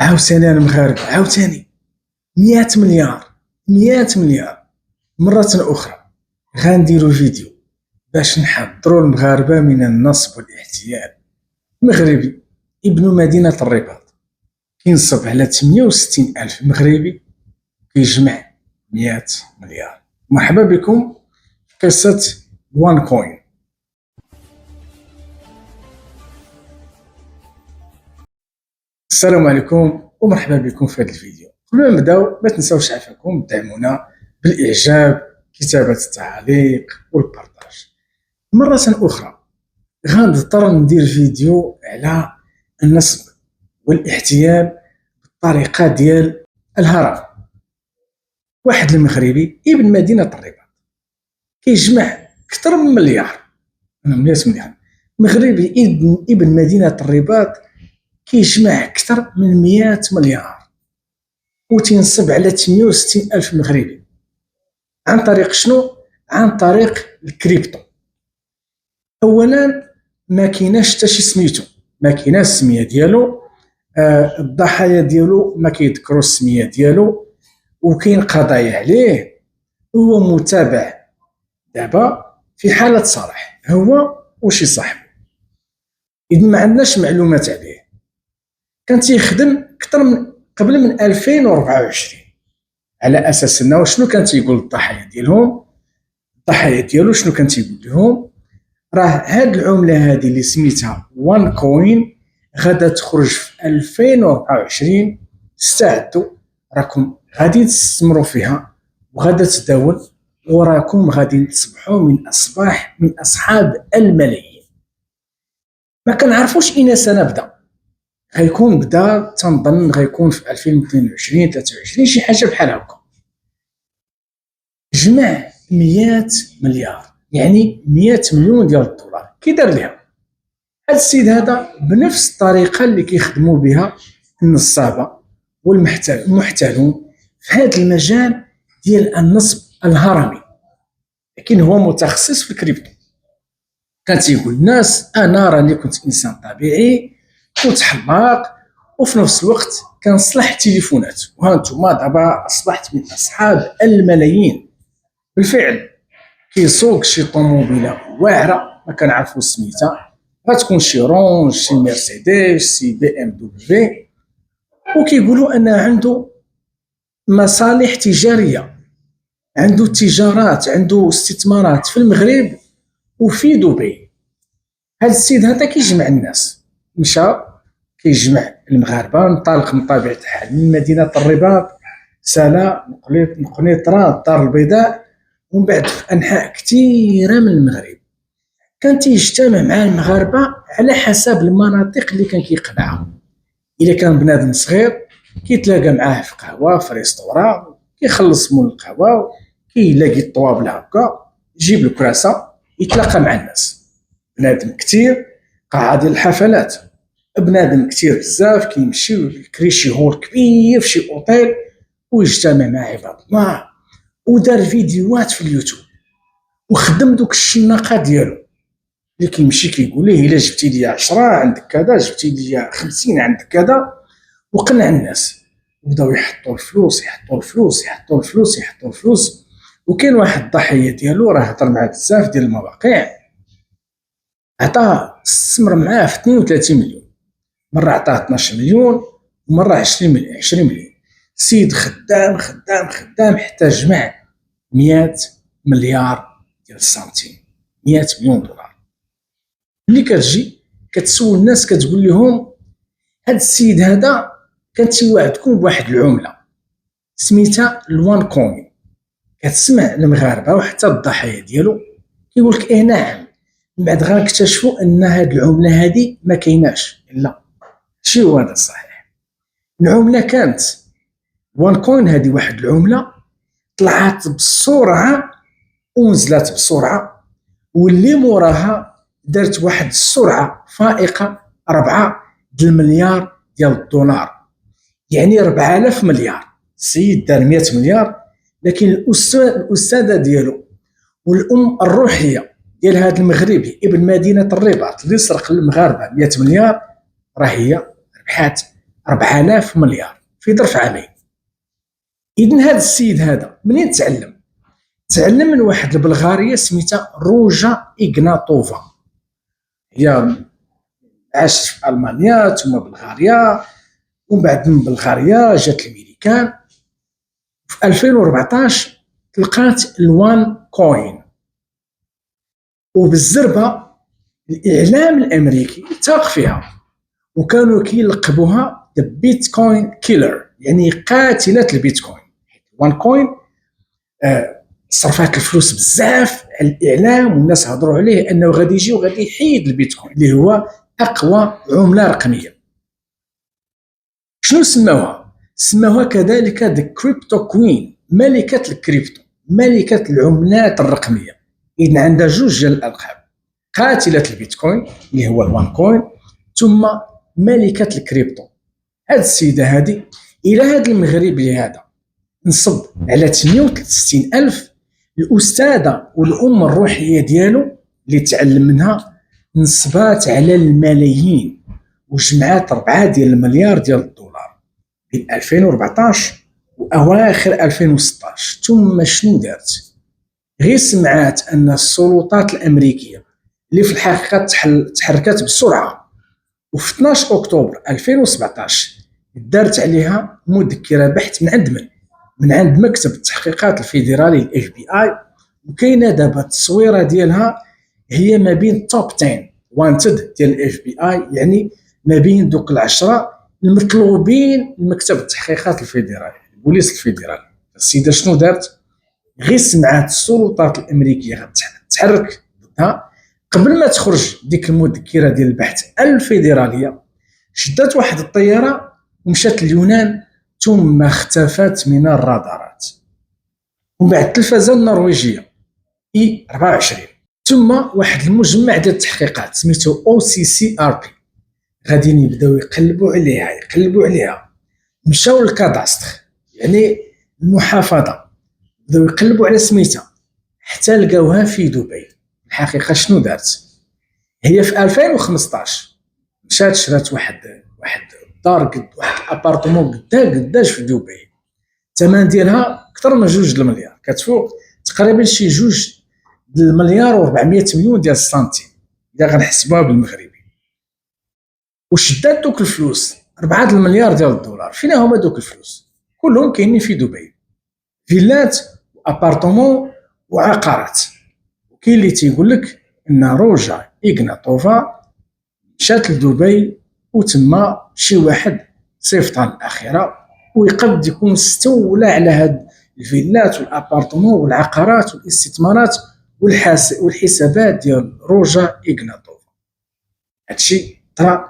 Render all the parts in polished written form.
عاوتاني انا المغاربه عاوتاني 100 مليار 100 مليار مرة أخرى غنديرو فيديو باش نحضروا المغاربة من النصب والاحتيال. مغربي ابن مدينة الرباط كينصب على 68 ألف مغربي كيجمع 100 مليار. مرحبا بكم في قصة وان كوين. السلام عليكم ومرحبا بكم في هذا الفيديو. قبل ما نبداو ما تنساوش عافاكم دعمونا بالاعجاب، كتابة التعليق والبارطاج. مرة أخرى غنضطر ندير فيديو على النصب والاحتيال بالطريقة ديال الهرم. واحد المغربي ابن مدينة الرباط كيجمع أكثر من مليار، أنا 100 مليار. مغربي ابن مدينة الرباط كيجمع أكثر من 100 مليار وتنصب على 68 ألف مغربي. عن طريق شنو؟ عن طريق الكريبتو. اولا ما كايناش حتى شي سميتو، ما كايناش السميه ديالو، الضحايا ديالو ما كيذكروا السميه ديالو، وكاين قضايا عليه. هو متابع دابا في حاله صلاح هو وشي صاحبه، اذا ما عندناش معلومات عليه. كان تيخدم اكثر من قبل من 2024 على اساس انه شنو كان تيقول الضحايا ديالهم، الضحايا ديالو شنو كان تيقول لهم؟ راه هاد العمله هذه اللي سميتها وان كوين غادا تخرج في 2024. استعدوا، راكم غادي تستثمروا فيها وغادا تداول، وراكم غادي تصبحوا من اصحاب الملايين. ما كنعرفوش اين سنبدا، غيكون بدا تنظن غيكون في 2022 23 شي حاجه بحال هكا. جمع 100 مليار يعني 100 مليون ديال الدولار. كي دار ليها هذا السيد هذا بنفس الطريقه اللي كيخدموا بها النصابه والمحتالون في هذا المجال ديال النصب الهرمي، لكن هو متخصص في الكريبتو. كان تيقول الناس انا راني كنت انسان طبيعي، كنت حلاق، وفي نفس الوقت كنصلح التليفونات، وهانتوما دابا اصبحت من اصحاب الملايين. بالفعل كيسوق شي طوموبيله واعره ما كنعرفوا سميتها، غتكون شي رونج، شي مرسيدس، شي بي ام دبليو، وكيقولوا ان عنده مصالح تجاريه، عنده تجارات، عنده استثمارات في المغرب وفي دبي. هذا السيد هذا كيجمع الناس، مشى كيجمع المغاربه، انطلق من طبيعه الحال من مدينه الرباط، سالا، نقنيطره، الدار البيضاء، ومن بعد في انحاء كثيره من المغرب. كان تيجتمع مع المغاربه على حسب المناطق اللي كان كيقنعها. الا كان بنادم صغير كيتلاقى معاه في قهوه في ريستوران، كيخلص مول القهوه، كيلاقي الطوابل هكا، يجيب له كراسه يتلاقى مع الناس. بنادم كثير قاعه ديال الحفلات، بنادم كثير بزاف كيمشي ويكري شي هول كبير في شي اوتيل ويجتمع مع عباد الله، ودار فيديوهات في اليوتيوب وخدم دوك الشناقه ديالو اللي كيمشي كيقول ليه الا جبتي لي 10 عندك كذا، جبتي لي 50 عندك كذا، وقنع الناس. وبداو يحطوا الفلوس يحطوا الفلوس يحطوا الفلوس يحطوا الفلوس. وكاين واحد الضحيه ديالو راه هضر مع بزاف ديال المواقع، عطاه استثمر معاه في 32 مليون، مره عطاه 12 مليون ومره 20 مليون 20 مليون. سيد خدام خدام خدام حتى جمع 100 مليار ديال السنتيم، 100 مليون دولار. ملي كتجي كتسول الناس كتقول لهم هذا السيد هذا كان تيوعدكم بواحد العمله سميتها الوان كوين. كتسمع المغاربه وحتى الضحايا ديالو كيقول لك ايه نعم، من بعد غنكتشفوا ان هذه العمله هذه ما كايناش. لا، شي هو هذا الصحيح. العمله كانت وان كوين، هذه واحد العمله طلعت بسرعه ونزلت بسرعه، واللي موراها دارت واحد السرعه فائقه 4 المليار ديال الدولار، يعني 4000 مليار. السيد دار 100 مليار، لكن الاستاذه ديالو والام الروحيه ديال هذا المغربي ابن مدينه الرباط اللي سرق المغاربه 100 مليار، راه هي ربحات 4000 مليار في ظرف عامين. إذن هذا السيد هذا منين تعلم؟ تعلم من واحد البلغارية سميتها روجا إغناطوفا. هي عاشت في ألمانيا ثم بلغاريا، ومن بعد من بلغاريا جات الأمريكان. في 2014 لقات الوان كوين، وبالزربة الإعلام الأمريكي اتفق فيها، وكانوا كيلقبوها ذا بيتكوين كيلر، يعني قاتلة البيتكوين. وان كوين صرفات الفلوس بزاف على الإعلام، والناس هضروا عليه أنه غادي يجي وغادي يحيد البيتكوين اللي هو أقوى عملة رقمية. شنو سموها؟ سموها كذلك ذا كريبتو كوين، ملكة الكريبتو، ملكة العملات الرقمية. إذن عندها جوج ديال الألقاب، قاتلة البيتكوين اللي هو الوان كوين، ثم ملكة الكريبتو. هاد السيدة هادي إلى هاد المغربي هذا نصب على 68,000. الأستاذة والأم الروحية ديالو اللي تعلم منها نصبات على الملايين، وجمعات 4 ديال المليار ديال الدولار بين 2014 وأواخر 2016. ثم شنو دارت؟ غير سمعات أن السلطات الأمريكية اللي في الحقيقة تحركت بسرعة، وفي 12 أكتوبر 2017 دارت عليها مذكرة بحث من عند مكتب التحقيقات الفيدرالي الاف بي اي، وكاينه دابا التصويره ديالها هي ما بين توب 10 وانتد ديال الاف بي اي، يعني ما بين دوك العشرة المطلوبين لمكتب التحقيقات الفيدرالي البوليس الفيدرالي. السيده شنو دارت؟ غير سمعات السلطات الامريكيه غتحرك ضدها، قبل ما تخرج ديك المذكره ديال البحث الفيدراليه شدات واحد الطياره ومشات اليونان، ثم اختفت من الرادارات. ومن بعد التلفزه النرويجيه اي 24، ثم واحد المجمع ديال التحقيقات سميتو او سي سي ار بي غاديين يبداو يقلبوا عليها. مشاو للكاداستر يعني المحافظه، بداو يقلبوا على سميتها حتى لقاوها في دبي. الحقيقه شنو دارت؟ هي في 2015 مشات شرات واحد دار قد واحد ابارتمون قداش في دبي، الثمن ديالها اكثر من 2 المليار، كتفوق تقريبا شي 2 المليار و400 مليون ديال السنتيم اذا غنحسبوها بالمغربي. وشدات دوك الفلوس 4 المليار ديال الدولار. فين هما دوك الفلوس؟ كلهم كاينين في دبي، فيلات وابارتمون وعقارات. وكاين اللي تيقول لك ان روجا إغناطوفا مشات لدبي وتما شي واحد صيفط الاخره ويقد يكون استولى على هاد الفيلات والابارتمون والعقارات والاستثمارات والحسابات ديال روجا إغناطوفا. هادشي طرا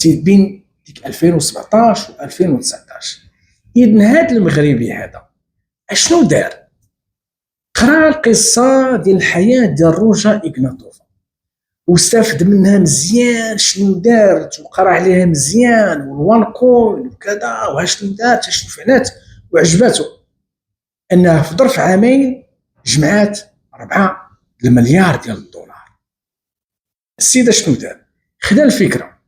بين ديك 2017 و 2019. اذن هاد المغربي هذا اشنو دار؟ قرا القصه ديال الحياه ديال روجا إغناطوفا واستفد منها مزيان، شنو دارت وقرا عليها مزيان والوان كوين وكذا وشنو دارت شنو فعلات، وعجبته انها في ظرف عامين جمعات 4 المليار ديال الدولار. السيده شنو دار؟ خدا الفكره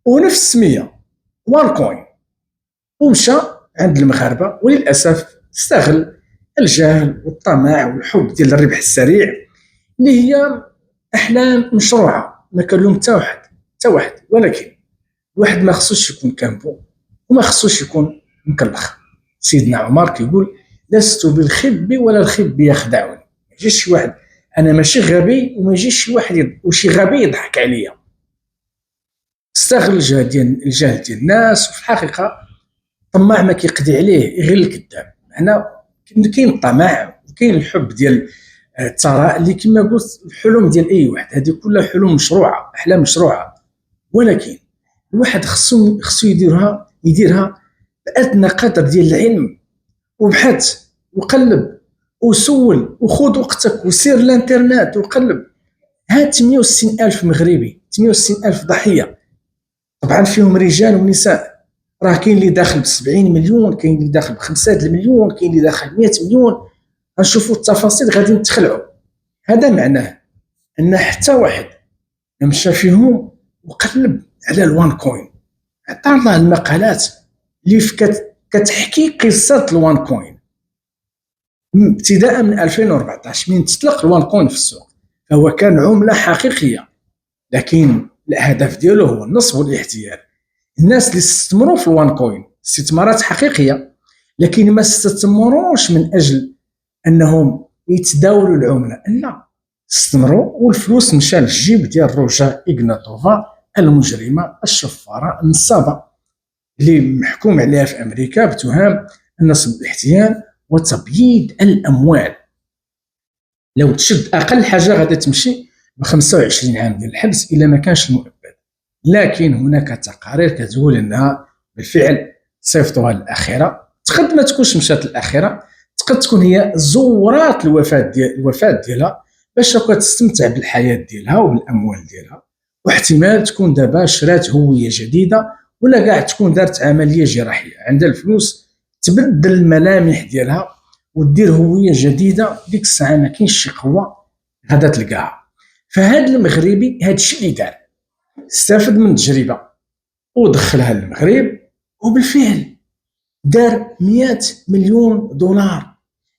ونفس السميه وان كوين ومشى عند المغاربه، وللاسف استغل الجهل والطمع والحب ديال الربح السريع اللي هي احلام مشروعه ما كان لهم حتى واحد. ولكن الواحد ما خصوش يكون كامبو وما خصوش يكون مكلخ. سيدنا عمر كيقول لست بالخب ولا الخب يخدعني. ما يجيش شي واحد انا ماشي غبي وما يجيش شي واحد وشي غبي يضحك عليا. استغل الجهل ديال الناس، وفي الحقيقه طماع ما كيقضي عليه غير الكذاب. هنا كاين الطمع وكاين الحب ديال الثراء اللي كما قلت الحلم ديال اي واحد، هذه كلها حلم مشروعه، احلام مشروعه. ولكن الواحد خصو يديرها بادنى قدر ديال العلم، وبحث وقلب وسول وخذ وقتك وسير الانترنت وقلب. هاد 68,000 مغربي، 68,000 ضحيه، طبعا فيهم رجال ونساء. راه كاين اللي داخل ب70 مليون، كاين اللي داخل ب5 المليون، كاين اللي داخل 100 مليون. غنشوفوا التفاصيل غادي نتخلعوا. هذا معناه ان حتى واحد مشى فيهم وقلب على الوان كوين، طالع المقالات اللي كتحكي قصه الوان كوين ابتداء من 2014 من تطلق الوان كوين في السوق. فهو كان عمله حقيقيه، لكن الهدف ديالو هو النصب والاحتيال. الناس اللي استثمروا في الوان كوين استثمارات حقيقيه، لكن ما استثمروش من اجل انهم يتداولوا العمله، لا، استثمروا والفلوس مشى للجيب ديال روجا إغناتوفا المجرمه الشفاره النصابه اللي محكوم عليها في امريكا بتهم النصب والاحتيال وتبييض الاموال. لو تشد اقل حاجه غادي تمشي ب 25 عام ديال الحبس الا ما كانش المؤبد. لكن هناك تقارير كتقول انها بالفعل صيفطوها للاخره، تقد ما تكونش مشات للاخره، تقد تكون هي زورات الوفاه ديالها باش كتستمتع بالحياه ديالها وبالاموال ديالها، واحتمال تكون دابا شرات هويه جديده ولا كاع تكون دارت عمليه جراحيه، عندها الفلوس تبدل الملامح ديالها ودير هويه جديده، ديك الساعه ما كاينش شي قوه غادا تلقاها. فهاد المغربي هاد الشيء اللي دار، استفد من التجربه ودخلها للمغرب، وبالفعل دار 100 مليون دولار،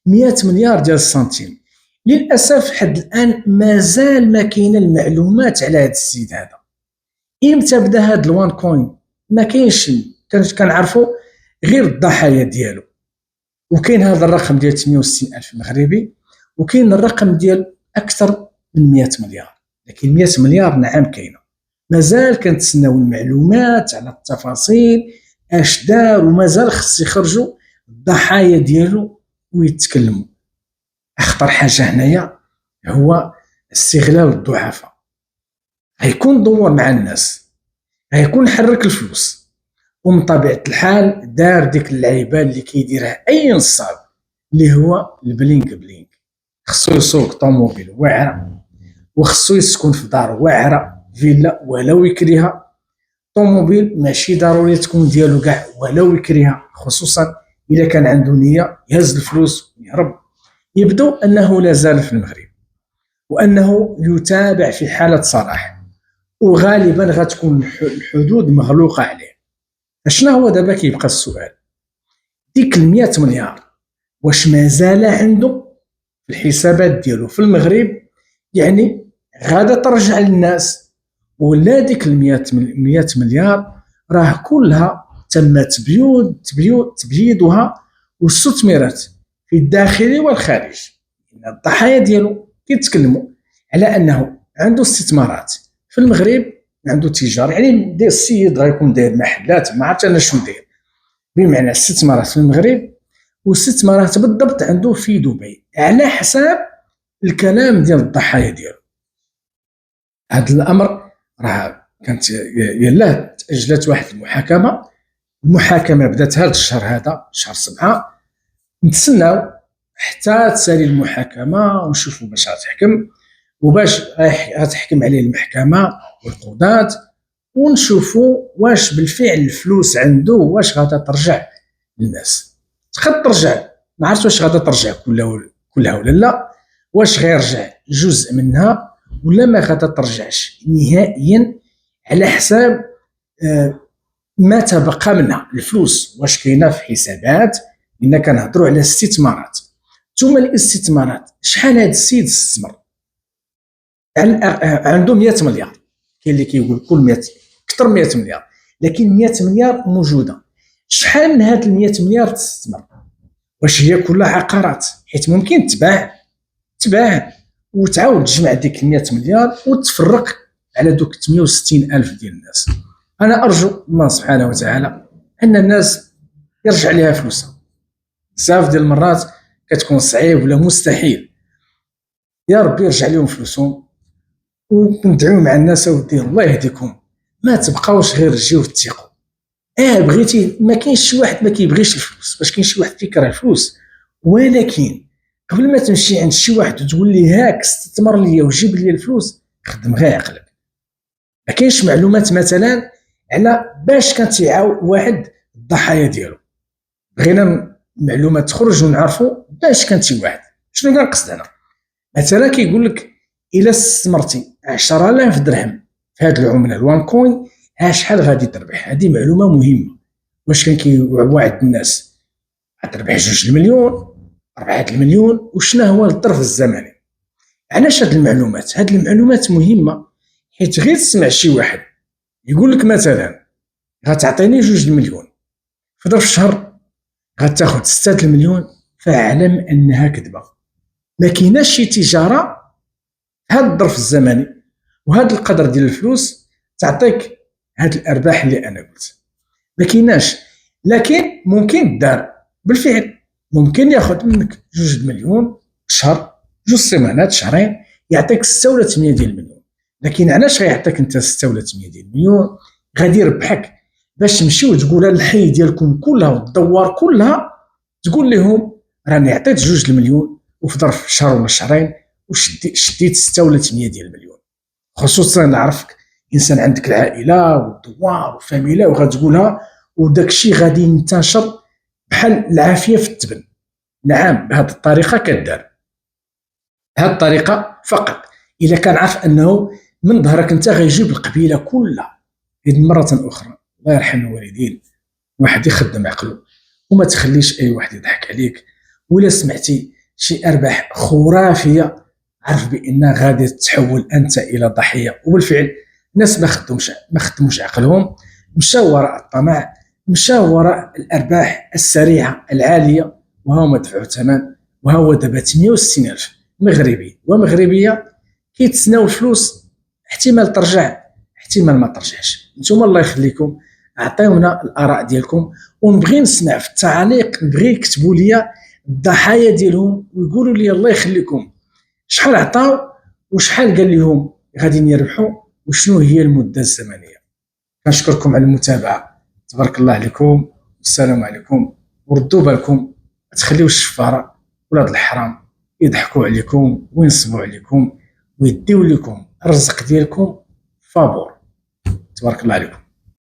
100 مليار ديال السنتيم. للاسف حد الان مازال ما كاينه المعلومات على هذا السيد هذا. امتى بدا هذا الوان كوين؟ ما كاينش، كنعرفوا غير الضحايا ديالو، وكاين هذا الرقم ديال 68 الف مغربي، وكاين الرقم ديال اكثر من 100 مليار. لكن 100 مليار نعم كاينه، مازال كنتسناو المعلومات على التفاصيل اش دار، ومازال خص يخرجوا الضحايا ديالو ويتكلموا. اخطر حاجه هنايا هو استغلال الضعفاء. غيكون دور مع الناس، غيكون حرك الفلوس، ومن طبيعه الحال دار ديك اللعيبه اللي كيديرها اي نصاب اللي هو البلينك بلينك. خصو يسوق طوموبيل واعره، وخصو يسكن في دار واعره، فيلا ولو يكريها، طوموبيل ماشي ضروري تكون ديالو كاع ولو يكريها، خصوصا اذا كان عنده نيه يهز الفلوس ويهرب. يبدو انه لا زال في المغرب، وانه يتابع في حاله صلاح، وغالبا غتكون الحدود مغلوقه عليه. شنو هو دابا كيبقى السؤال؟ ديك 100 مليار واش مازال عنده في الحسابات ديالو في المغرب؟ يعني غادا ترجع للناس، ولا ديك 100 مليار راه كلها تم تبييضها واستثمرت في الداخل والخارج. ان الضحايا ديالو كيتكلموا على انه عنده استثمارات في المغرب، عنده تجاره، يعني داير السيد غيكون داير محلات، ما عرفت انا شنو داير، بمعنى استثمارات في المغرب واستثمارات بالضبط عنده في دبي على حساب الكلام ديال الضحايا ديالو. هذا الامر راه كانت يلاه تاجلت واحد المحاكمه بدات هذا الشهر، هذا شهر 7. نتسناو حتى تسالي المحاكمه ونشوفوا باش غتحكم، وباش غتحكم عليه المحكمه والقضاة، ونشوفوا واش بالفعل الفلوس عنده واش غادا ترجع للناس. تقد ترجع، ما عرفتش واش غادا ترجع كلها ولا لا، واش غيرجع جزء منها ولا ما غادا ترجعش نهائيا، على حساب ما تبقى منها الفلوس واش كاينه في حسابات. لان كنهضروا على استثمارات، ثم الاستثمارات شحال هذا السيد استثمر؟ عنده 100 مليار، كاين اللي كيقول كل 100 اكثر 100 مليار، لكن 100 مليار موجوده. شحال من هاد ال 100 مليار تستثمر؟ واش هي كلها عقارات؟ حيت ممكن تباع وتعاود تجمع ديك 100 مليار وتفرق على دوك 68 الف ديال الناس. انا ارجو الله سبحانه وتعالى ان الناس يرجع لها فلوسها. بزاف ديال المرات كتكون صعيب ولا مستحيل، يا ربي يرجع لهم فلوسهم. وندعو مع الناس اودي الله يهديكم، ما تبقاوش غير تجيو تثيقوا. بغيتي، ما كاينش شي واحد ما كيبغيش الفلوس، باش كاين شي واحد كيكره الفلوس، ولكن قبل ما تمشي عند شي واحد وتقول لي هاك استثمر لي وجيب لي الفلوس، خدم غير عقلك. ما كاينش معلومات مثلا على باش كان تيعاون واحد الضحايا ديالو، بغينا معلومات تخرج ونعرفوا باش كان شي واحد شنو كنقصد هنا. مثلا كيقول لك الا استثمرتي 10,000 درهم في هذه العمله الوان كوين، شحال غادي تربح؟ هذه معلومه مهمه. واش كان كيوعد الناس غتربح 2 المليون 4 المليون، وشنا هو الظرف الزمني. علاش هاد المعلومات؟ هاد المعلومات مهمه، حيت غير تسمع شي واحد يقول لك مثلا غتعطيني 2 المليون في ظرف شهر غتاخد 6 المليون، فاعلم انها كذبه. ما كايناش شي تجاره هاد الظرف الزمني وهاد القدر ديال الفلوس تعطيك هاد الارباح اللي انا قلت، ما كايناش. لكن ممكن دار بالفعل، ممكن ياخذ منك 2 مليون شهر، 2 سيمانات، شهرين، يعطيك 6 ولا 8 ديال المليون. لكن علاش غيعطيك انت 6 ولا 8 ديال المليون؟ غادي يربحك باش تمشي وتقولها للحي ديالكم كلها والدوار كلها، تقول لهم راني عطيت 2 المليون وفي ظرف شهر ولا شهرين وشديت 6 ولا 8 ديال المليون. خصوصا نعرفك انسان عندك العائله والدوار وفاميله وغتقولها، وداك الشيء غادي ينتشر بحال العافيه في التبن. نعم، بهذه الطريقه كدار، بهذه الطريقه فقط. الا كان عارف انه من ظهرك انت غيجيب القبيله كلها. اذا مره اخرى الله يرحم الوالدين، واحد يخدم عقله وما تخليش اي واحد يضحك عليك. ولا سمعتي شي ارباح خرافيه عرف بان غادي تتحول انت الى ضحيه. وبالفعل الناس ما خدموش عقلهم، مشاو وراء الطمع، مشاو وراء الارباح السريعه العاليه، وهما دفعوا ثمن. وهو دابا 68,000 مغربي ومغربيه كيتسناو الفلوس، احتمال ترجع احتمال ما ترجعش. نتوما الله يخليكم عطيونا الاراء ديالكم، ونبغي نسمع في التعليق، نبغي يكتبوا لي الضحايا ديالهم ويقولوا لي الله يخليكم شحال عطاو وشحال قال لهم غادي يربحوا وشنو هي المده الزمنيه. كنشكركم على المتابعه، تبارك الله عليكم، والسلام عليكم. وردوا بالكم ما تخليوش الشفاره ولاد الحرام يضحكوا عليكم وينصبوا عليكم ويديو لكم الرزق ديالكم فابور. تبارك الله عليكم.